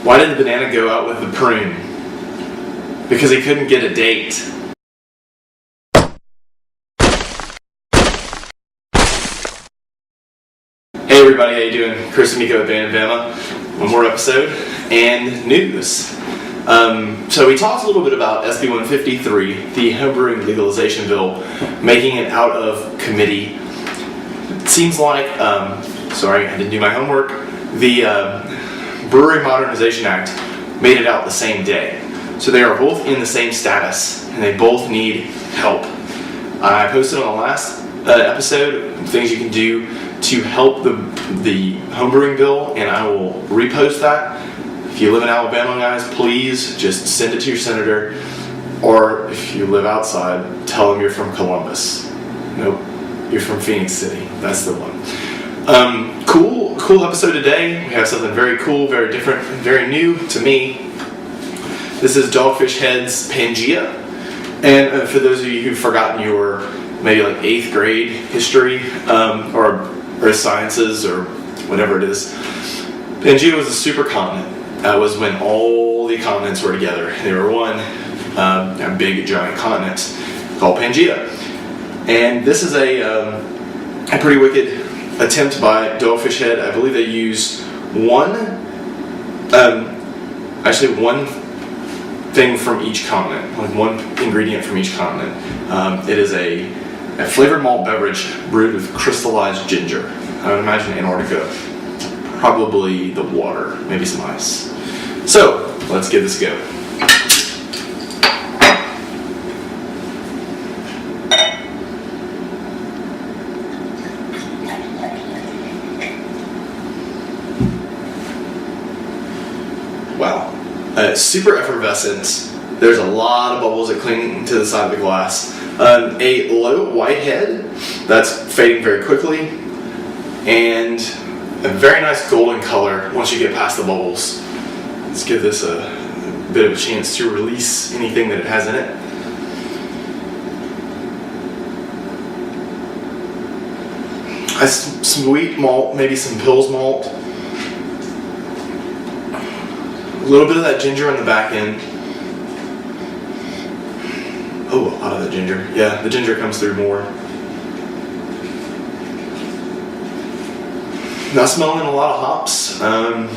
Why did the banana go out with the prune? Because he couldn't get a date. Hey everybody, how you doing? Chris and Nico at Banned In Bama. One more episode and news. So we talked a little bit about SB 153, the homebrewing legalization bill, making it out of committee. It seems like, sorry, I didn't do my homework. The Brewery Modernization Act made it out the same day. So they are both in the same status, and they both need help. I posted on the last episode things you can do to help the homebrewing bill, and I will repost that. If you live in Alabama, guys, please just send it to your senator, or if you live outside, tell them you're from Columbus. Nope, you're from Phoenix City. That's the one. Cool episode today. We have something very cool, very different, very new to me. This is Dogfish Head's Pangaea, and for those of you who've forgotten your maybe like 8th grade history or sciences or whatever it is, Pangaea was a supercontinent. That was when all the continents were together. They were one big giant continent called Pangaea. And this is a pretty wicked attempt by Dogfish Head. I believe they use one thing from each continent, like one ingredient from each continent. It is a flavored malt beverage brewed with crystallized ginger. I would imagine Antarctica. Probably the water, maybe some ice. So, let's give this a go. Wow. Super effervescent. There's a lot of bubbles that cling to the side of the glass. A low white head that's fading very quickly, and a very nice golden color once you get past the bubbles. Let's give this a bit of a chance to release anything that it has in it. Has some wheat malt, maybe some Pils malt. A little bit of that ginger on the back end. Oh, a lot of the ginger. Yeah, the ginger comes through more. Not smelling a lot of hops, and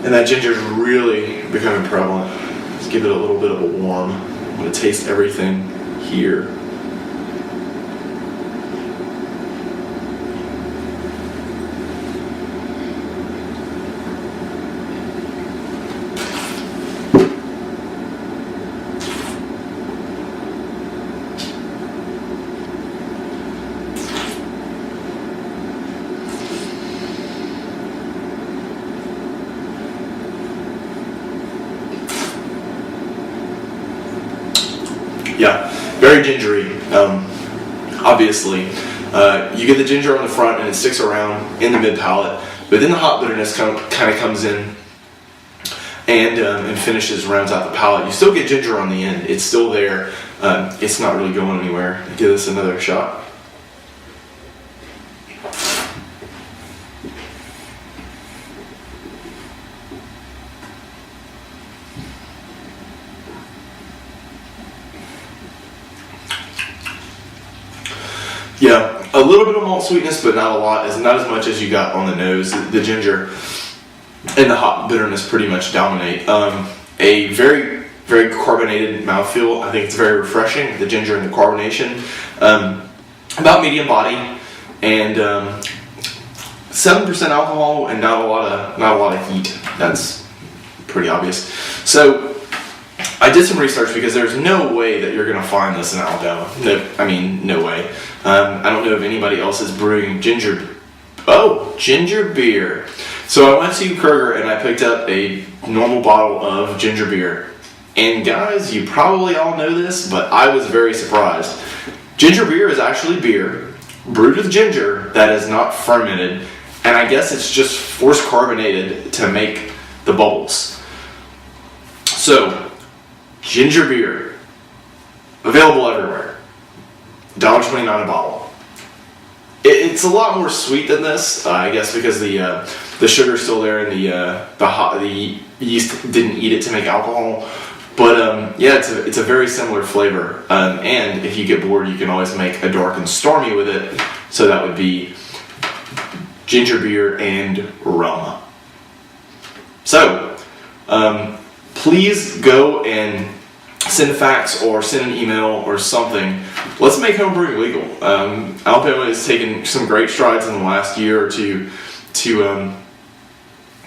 that ginger is really becoming prevalent. Let's give it a little bit of a warm. I'm going to taste everything here. Yeah, very gingery, obviously. You get the ginger on the front and it sticks around in the mid-palate, but then the hop bitterness kind of comes in and finishes, rounds out the palate. You still get ginger on the end. It's still there. It's not really going anywhere. Give this another shot. Yeah, a little bit of malt sweetness, but not a lot. Not as much as you got on the nose. The ginger and the hop bitterness pretty much dominate. A very, very carbonated mouthfeel. I think it's very refreshing. The ginger and the carbonation. About medium body, and 7% alcohol, and not a lot of heat. That's pretty obvious. So I did some research because there's no way that you're going to find this in Alabama. No way. I don't know if anybody else is brewing ginger beer. So I went to Kroger and I picked up a normal bottle of ginger beer. And guys, you probably all know this, but I was very surprised. Ginger beer is actually beer brewed with ginger that is not fermented, and I guess it's just force carbonated to make the bubbles. So, ginger beer, available everywhere. $1.29 a bottle. It's a lot more sweet than this, I guess, because the The sugar's still there, and the yeast didn't eat it to make alcohol. But yeah, it's a very similar flavor. And if you get bored, you can always make a dark and stormy with it. So that would be ginger beer and rum. So please go and send a fax or send an email or something. Let's make homebrewing legal. Alabama has taken some great strides in the last year or two to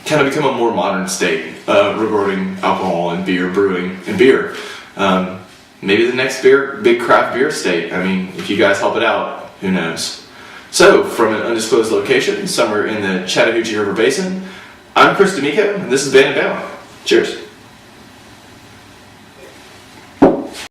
kind of become a more modern state regarding alcohol and beer brewing and beer. Maybe the next big craft beer state. I mean, if you guys help it out, who knows? So, from an undisclosed location somewhere in the Chattahoochee River Basin, I'm Chris D'Amico, and this is Banned In Bama. Cheers.